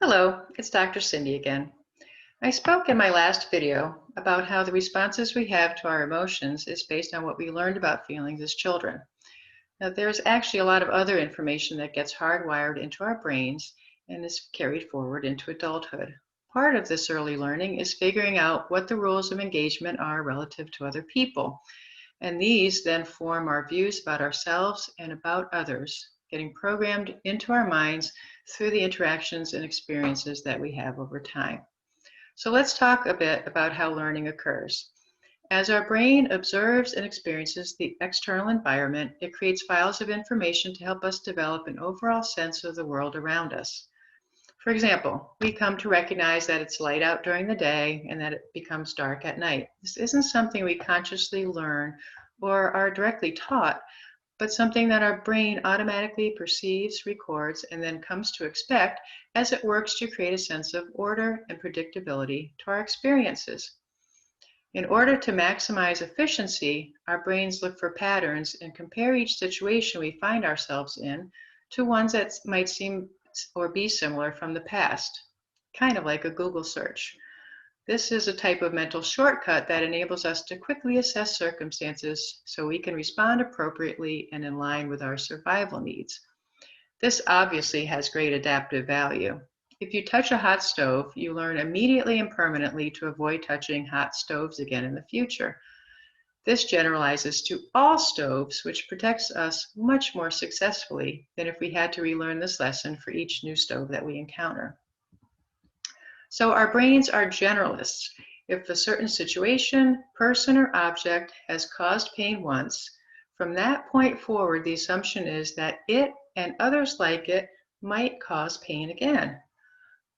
Hello, it's Dr. Cindy again. I spoke in my last video about how the responses we have to our emotions is based on what we learned about feelings as children. Now, there's actually a lot of other information that gets hardwired into our brains and is carried forward into adulthood. Part of this early learning is figuring out what the rules of engagement are relative to other people. And these then form our views about ourselves and about others, getting programmed into our minds through the interactions and experiences that we have over time. So let's talk a bit about how learning occurs. As our brain observes and experiences the external environment, it creates files of information to help us develop an overall sense of the world around us. For example, we come to recognize that it's light out during the day and that it becomes dark at night. This isn't something we consciously learn or are directly taught, but something that our brain automatically perceives, records, and then comes to expect as it works to create a sense of order and predictability to our experiences. In order to maximize efficiency, our brains look for patterns and compare each situation we find ourselves in to ones that might seem or be similar from the past, kind of like a Google search. This is a type of mental shortcut that enables us to quickly assess circumstances so we can respond appropriately and in line with our survival needs. This obviously has great adaptive value. If you touch a hot stove, you learn immediately and permanently to avoid touching hot stoves again in the future. This generalizes to all stoves, which protects us much more successfully than if we had to relearn this lesson for each new stove that we encounter. So our brains are generalists. If a certain situation, person, or object has caused pain once, from that point forward, the assumption is that it and others like it might cause pain again.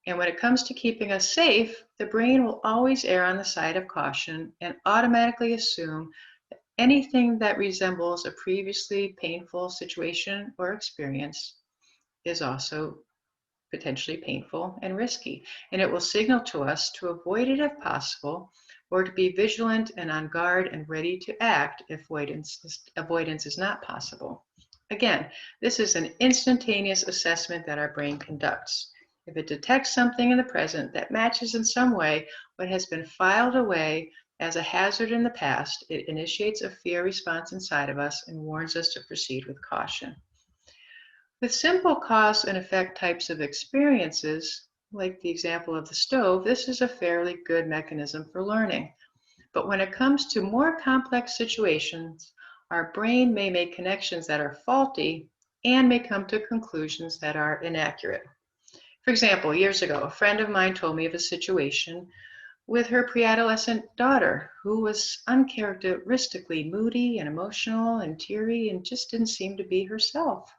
And when it comes to keeping us safe, the brain will always err on the side of caution and automatically assume that anything that resembles a previously painful situation or experience is also potentially painful and risky. And it will signal to us to avoid it if possible, or to be vigilant and on guard and ready to act if avoidance is not possible. Again, this is an instantaneous assessment that our brain conducts. If it detects something in the present that matches in some way what has been filed away as a hazard in the past, it initiates a fear response inside of us and warns us to proceed with caution. With simple cause and effect types of experiences, like the example of the stove, this is a fairly good mechanism for learning. But when it comes to more complex situations, our brain may make connections that are faulty and may come to conclusions that are inaccurate. For example, years ago, a friend of mine told me of a situation with her pre-adolescent daughter who was uncharacteristically moody and emotional and teary and just didn't seem to be herself.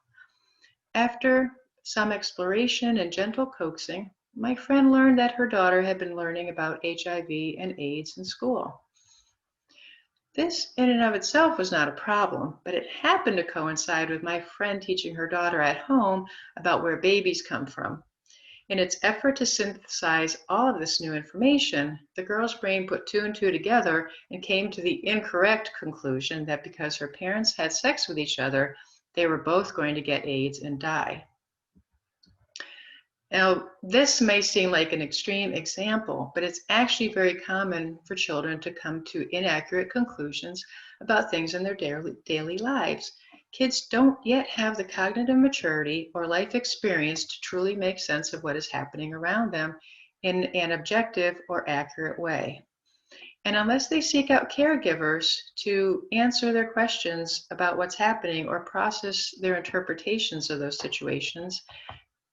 After some exploration and gentle coaxing, my friend learned that her daughter had been learning about HIV and AIDS in school. This in and of itself was not a problem, but it happened to coincide with my friend teaching her daughter at home about where babies come from. In its effort to synthesize all of this new information, the girl's brain put two and two together and came to the incorrect conclusion that because her parents had sex with each other, they were both going to get AIDS and die. Now, this may seem like an extreme example, but it's actually very common for children to come to inaccurate conclusions about things in their daily lives. Kids don't yet have the cognitive maturity or life experience to truly make sense of what is happening around them in an objective or accurate way. And unless they seek out caregivers to answer their questions about what's happening or process their interpretations of those situations,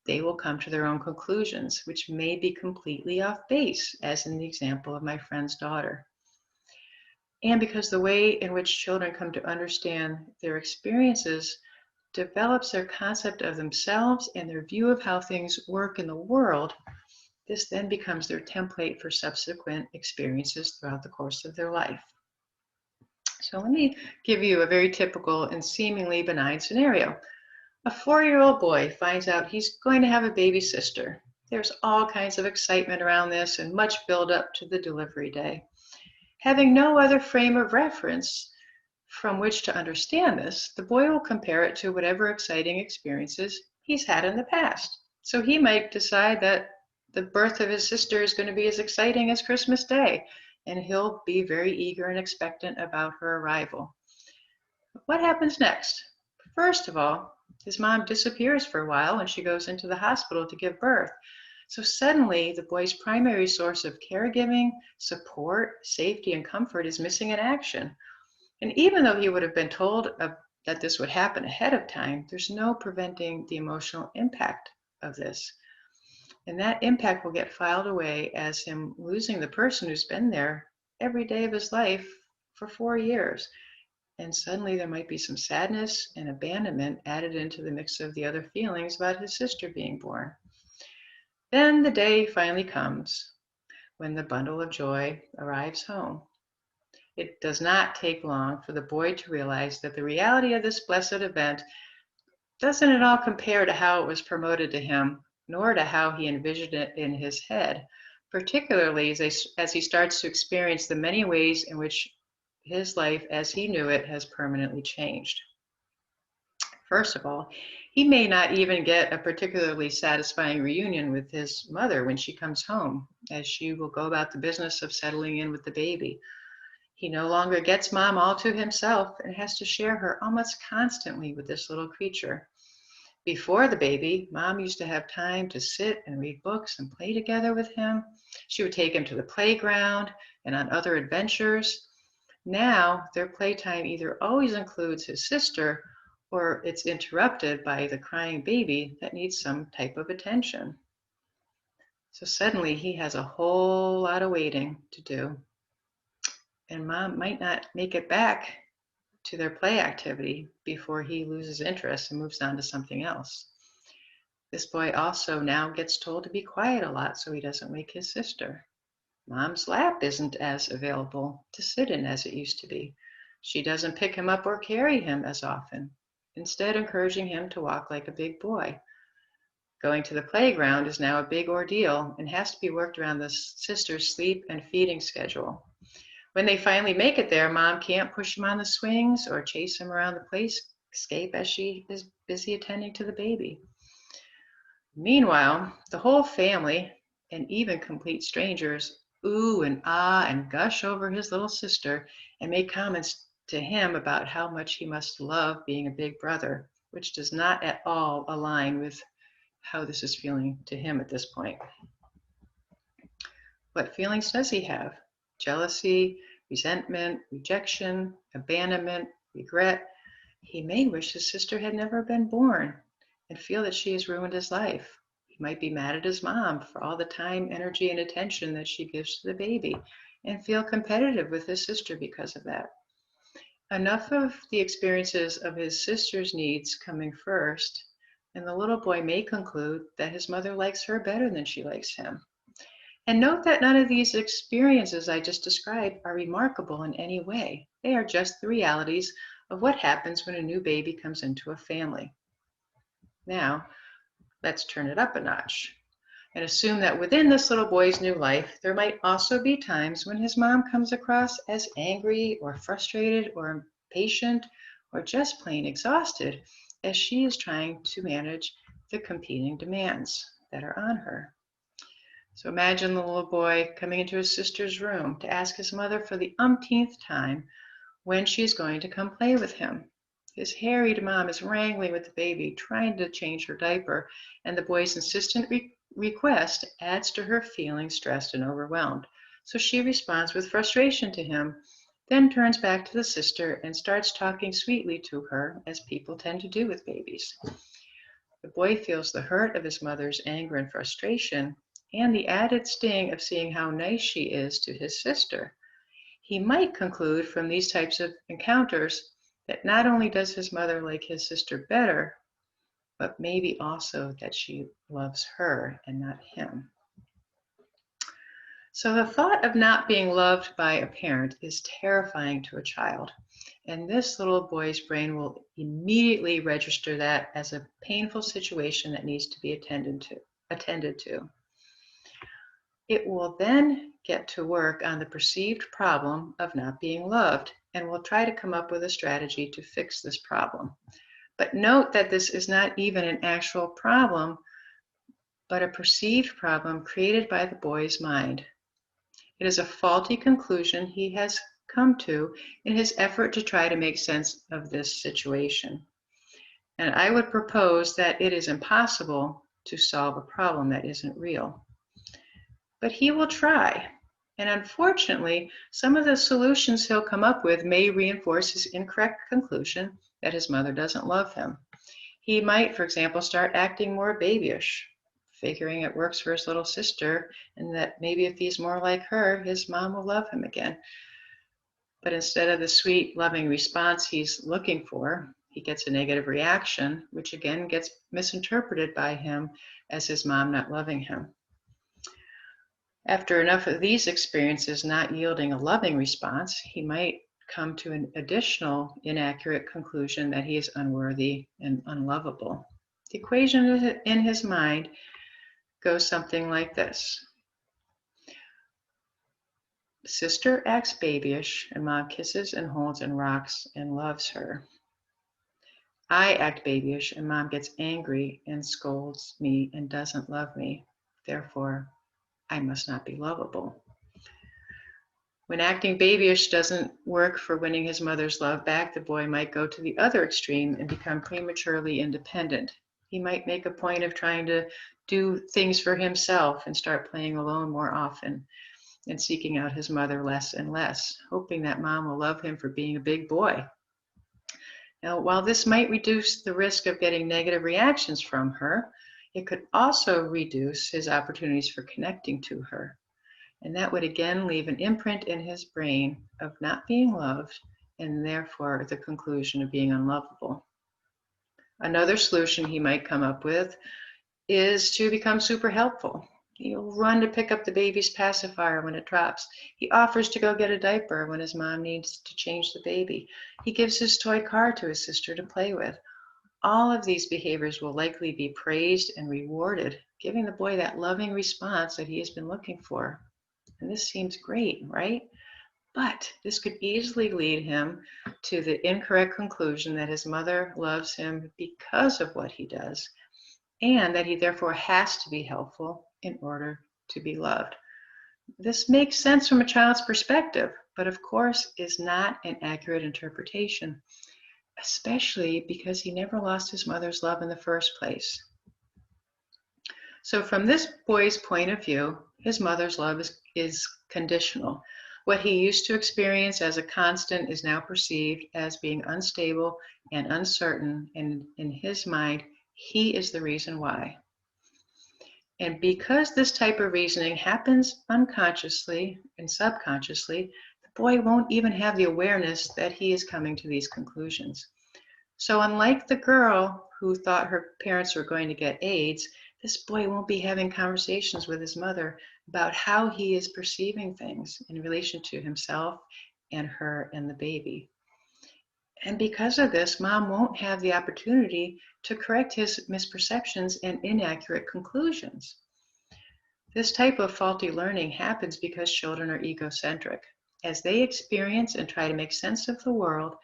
they will come to their own conclusions, which may be completely off base, as in the example of my friend's daughter. And because the way in which children come to understand their experiences develops their concept of themselves and their view of how things work in the world, this then becomes their template for subsequent experiences throughout the course of their life. So let me give you a very typical and seemingly benign scenario. A 4-year-old boy finds out he's going to have a baby sister. There's all kinds of excitement around this and much build up to the delivery day. Having no other frame of reference from which to understand this, the boy will compare it to whatever exciting experiences he's had in the past. So he might decide that the birth of his sister is going to be as exciting as Christmas Day, and he'll be very eager and expectant about her arrival. What happens next? First of all, his mom disappears for a while and she goes into the hospital to give birth. So suddenly, the boy's primary source of caregiving, support, safety, and comfort is missing in action. And even though he would have been told that this would happen ahead of time, there's no preventing the emotional impact of this. And that impact will get filed away as him losing the person who's been there every day of his life for 4 years. And suddenly there might be some sadness and abandonment added into the mix of the other feelings about his sister being born. Then the day finally comes when the bundle of joy arrives home. It does not take long for the boy to realize that the reality of this blessed event doesn't at all compare to how it was promoted to him, nor to how he envisioned it in his head, particularly as he starts to experience the many ways in which his life as he knew it has permanently changed. First of all, he may not even get a particularly satisfying reunion with his mother when she comes home, as she will go about the business of settling in with the baby. He no longer gets mom all to himself and has to share her almost constantly with this little creature. Before the baby, mom used to have time to sit and read books and play together with him. She would take him to the playground and on other adventures. Now, their playtime either always includes his sister or it's interrupted by the crying baby that needs some type of attention. So suddenly he has a whole lot of waiting to do. And mom might not make it back to their play activity before he loses interest and moves on to something else. This boy also now gets told to be quiet a lot so he doesn't wake his sister. Mom's lap isn't as available to sit in as it used to be. She doesn't pick him up or carry him as often, instead encouraging him to walk like a big boy. Going to the playground is now a big ordeal and has to be worked around the sister's sleep and feeding schedule. When they finally make it there, mom can't push him on the swings or chase him around the playscape as she is busy attending to the baby. Meanwhile, the whole family, and even complete strangers, ooh and ah and gush over his little sister and make comments to him about how much he must love being a big brother, which does not at all align with how this is feeling to him at this point. What feelings does he have? Jealousy, resentment, rejection, abandonment, regret. He may wish his sister had never been born and feel that she has ruined his life. He might be mad at his mom for all the time, energy, and attention that she gives to the baby and feel competitive with his sister because of that. Enough of the experiences of his sister's needs coming first, and the little boy may conclude that his mother likes her better than she likes him. And note that none of these experiences I just described are remarkable in any way. They are just the realities of what happens when a new baby comes into a family. Now, let's turn it up a notch and assume that within this little boy's new life, there might also be times when his mom comes across as angry or frustrated or impatient or just plain exhausted as she is trying to manage the competing demands that are on her. So imagine the little boy coming into his sister's room to ask his mother for the umpteenth time when she's going to come play with him. His harried mom is wrangling with the baby, trying to change her diaper, and the boy's insistent request adds to her feeling stressed and overwhelmed. So she responds with frustration to him, then turns back to the sister and starts talking sweetly to her, as people tend to do with babies. The boy feels the hurt of his mother's anger and frustration, and the added sting of seeing how nice she is to his sister. He might conclude from these types of encounters that not only does his mother like his sister better, but maybe also that she loves her and not him. So the thought of not being loved by a parent is terrifying to a child, and this little boy's brain will immediately register that as a painful situation that needs to be attended to. It will then get to work on the perceived problem of not being loved and will try to come up with a strategy to fix this problem. But note that this is not even an actual problem but a perceived problem created by the boy's mind. It is a faulty conclusion he has come to in his effort to try to make sense of this situation. And I would propose that it is impossible to solve a problem that isn't real. But he will try. And unfortunately, some of the solutions he'll come up with may reinforce his incorrect conclusion that his mother doesn't love him. He might, for example, start acting more babyish, figuring it works for his little sister, and that maybe if he's more like her, his mom will love him again. But instead of the sweet, loving response he's looking for, he gets a negative reaction, which again gets misinterpreted by him as his mom not loving him. After enough of these experiences not yielding a loving response, he might come to an additional inaccurate conclusion that he is unworthy and unlovable. The equation in his mind goes something like this. Sister acts babyish, and mom kisses and holds and rocks and loves her. I act babyish, and mom gets angry and scolds me and doesn't love me. Therefore, I must not be lovable. When acting babyish doesn't work for winning his mother's love back, the boy might go to the other extreme and become prematurely independent. He might make a point of trying to do things for himself and start playing alone more often and seeking out his mother less and less, hoping that mom will love him for being a big boy. Now, while this might reduce the risk of getting negative reactions from her, it could also reduce his opportunities for connecting to her. And that would again leave an imprint in his brain of not being loved and therefore the conclusion of being unlovable. Another solution he might come up with is to become super helpful. He'll run to pick up the baby's pacifier when it drops. He offers to go get a diaper when his mom needs to change the baby. He gives his toy car to his sister to play with. All of these behaviors will likely be praised and rewarded, giving the boy that loving response that he has been looking for. And this seems great, right? But this could easily lead him to the incorrect conclusion that his mother loves him because of what he does, and that he therefore has to be helpful in order to be loved. This makes sense from a child's perspective, but of course is not an accurate interpretation, especially because he never lost his mother's love in the first place. So from this boy's point of view, his mother's love is conditional. What he used to experience as a constant is now perceived as being unstable and uncertain, and in his mind, he is the reason why. And because this type of reasoning happens unconsciously and subconsciously, the boy won't even have the awareness that he is coming to these conclusions. So unlike the girl who thought her parents were going to get AIDS, this boy won't be having conversations with his mother about how he is perceiving things in relation to himself and her and the baby. And because of this, mom won't have the opportunity to correct his misperceptions and inaccurate conclusions. This type of faulty learning happens because children are egocentric. As they experience and try to make sense of the world,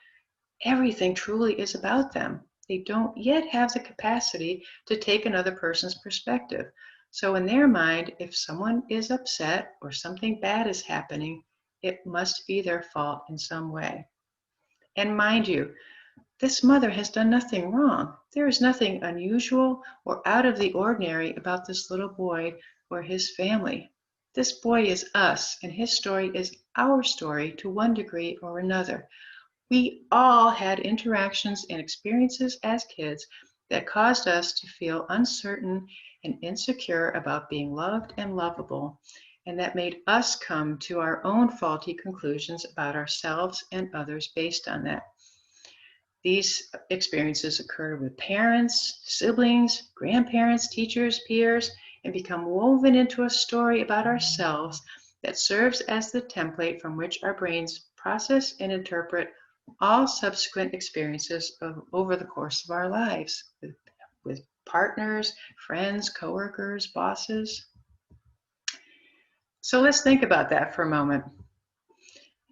everything truly is about them. They don't yet have the capacity to take another person's perspective. So in their mind, if someone is upset or something bad is happening, it must be their fault in some way. And mind you, this mother has done nothing wrong. There is nothing unusual or out of the ordinary about this little boy or his family. This boy is us, and his story is our story to one degree or another. We all had interactions and experiences as kids that caused us to feel uncertain and insecure about being loved and lovable, and that made us come to our own faulty conclusions about ourselves and others based on that. These experiences occur with parents, siblings, grandparents, teachers, peers, and become woven into a story about ourselves that serves as the template from which our brains process and interpret all subsequent experiences over the course of our lives with partners, friends, coworkers, bosses. So let's think about that for a moment.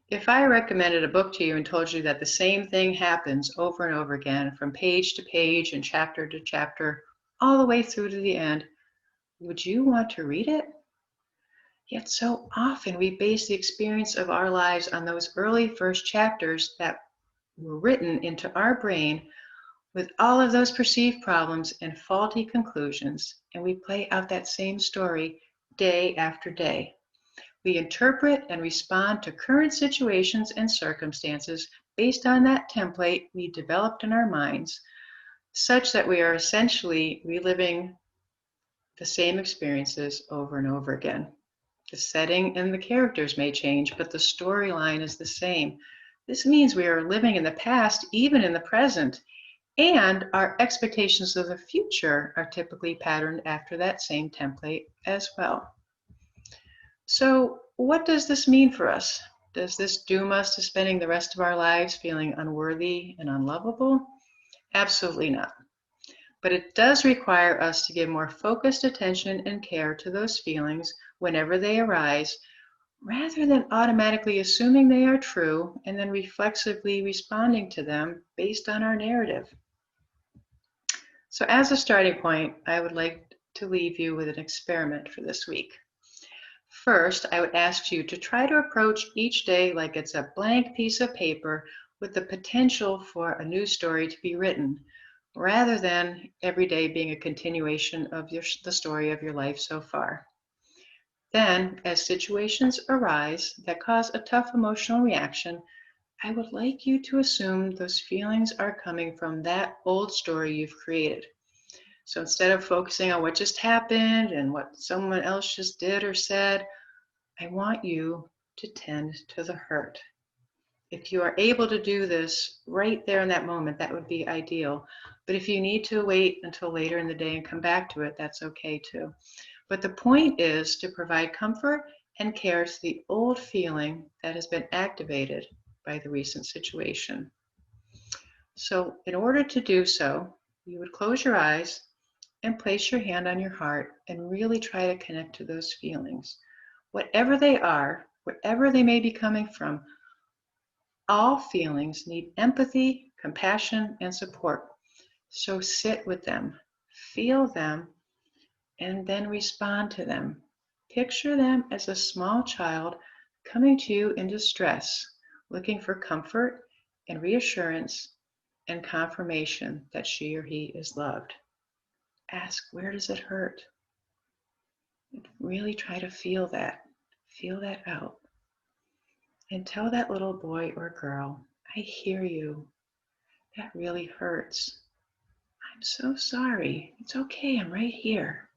If I recommended a book to you and told you that the same thing happens over and over again from page to page and chapter to chapter all the way through to the end, Would you want to read it? Yet so often we base the experience of our lives on those early first chapters that were written into our brain with all of those perceived problems and faulty conclusions, and we play out that same story day after day. We interpret and respond to current situations and circumstances based on that template we developed in our minds, such that we are essentially reliving the same experiences over and over again. The setting and the characters may change, but the storyline is the same. This means we are living in the past, even in the present, and our expectations of the future are typically patterned after that same template as well. So, what does this mean for us? Does this doom us to spending the rest of our lives feeling unworthy and unlovable? Absolutely not. But it does require us to give more focused attention and care to those feelings whenever they arise, rather than automatically assuming they are true and then reflexively responding to them based on our narrative. So, as a starting point, I would like to leave you with an experiment for this week. First, I would ask you to try to approach each day like it's a blank piece of paper with the potential for a new story to be written, rather than every day being a continuation of the story of your life so far. Then, as situations arise that cause a tough emotional reaction, I would like you to assume those feelings are coming from that old story you've created. So instead of focusing on what just happened and what someone else just did or said, I want you to tend to the hurt. If you are able to do this right there in that moment, that would be ideal. But if you need to wait until later in the day and come back to it, that's okay too. But the point is to provide comfort and care to the old feeling that has been activated by the recent situation. So in order to do so, you would close your eyes and place your hand on your heart and really try to connect to those feelings. Whatever they are, wherever they may be coming from, all feelings need empathy, compassion, and support. So sit with them, feel them, and then respond to them. Picture them as a small child coming to you in distress, looking for comfort and reassurance and confirmation that she or he is loved. Ask, where does it hurt? Really try to feel that. Feel that out. And tell that little boy or girl, I hear you. That really hurts. I'm so sorry. It's okay. I'm right here.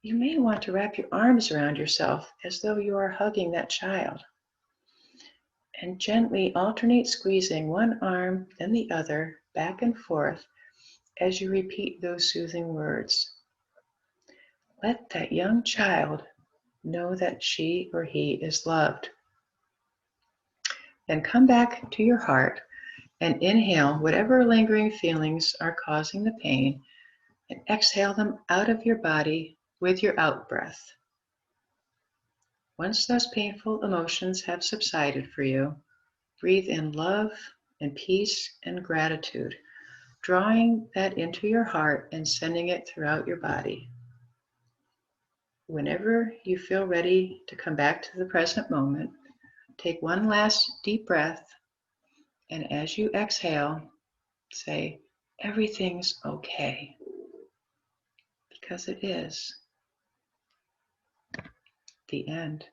You may want to wrap your arms around yourself as though you are hugging that child. And gently alternate squeezing one arm, then the other, back and forth as you repeat those soothing words. Let that young child know that she or he is loved. Then come back to your heart and inhale whatever lingering feelings are causing the pain and exhale them out of your body with your out breath. Once those painful emotions have subsided for you, breathe in love and peace and gratitude, drawing that into your heart and sending it throughout your body. Whenever you feel ready to come back to the present moment, take one last deep breath, and as you exhale, say, everything's okay, because it is. The end.